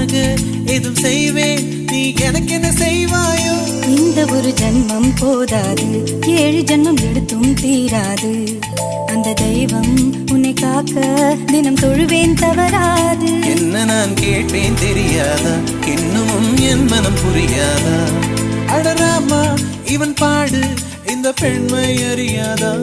உனக்காக எதுவும் செய்வேன், நீ எனக்கு என்ன செய்வாயோ? இந்த ஒரு ஜன்மம் போதாது, 7 ஜன்மம் எடுத்தும் தீராது. அந்த தெய்வம் உன்னை காக்க தினம் தொழுவேன், தவறாது. என்ன நான் கேட்பேன் தெரியாதா, இன்னமும் என் மனம் புரியாதா? அடராமா இவன் பாடு இந்த பெண்மை அறியாதா?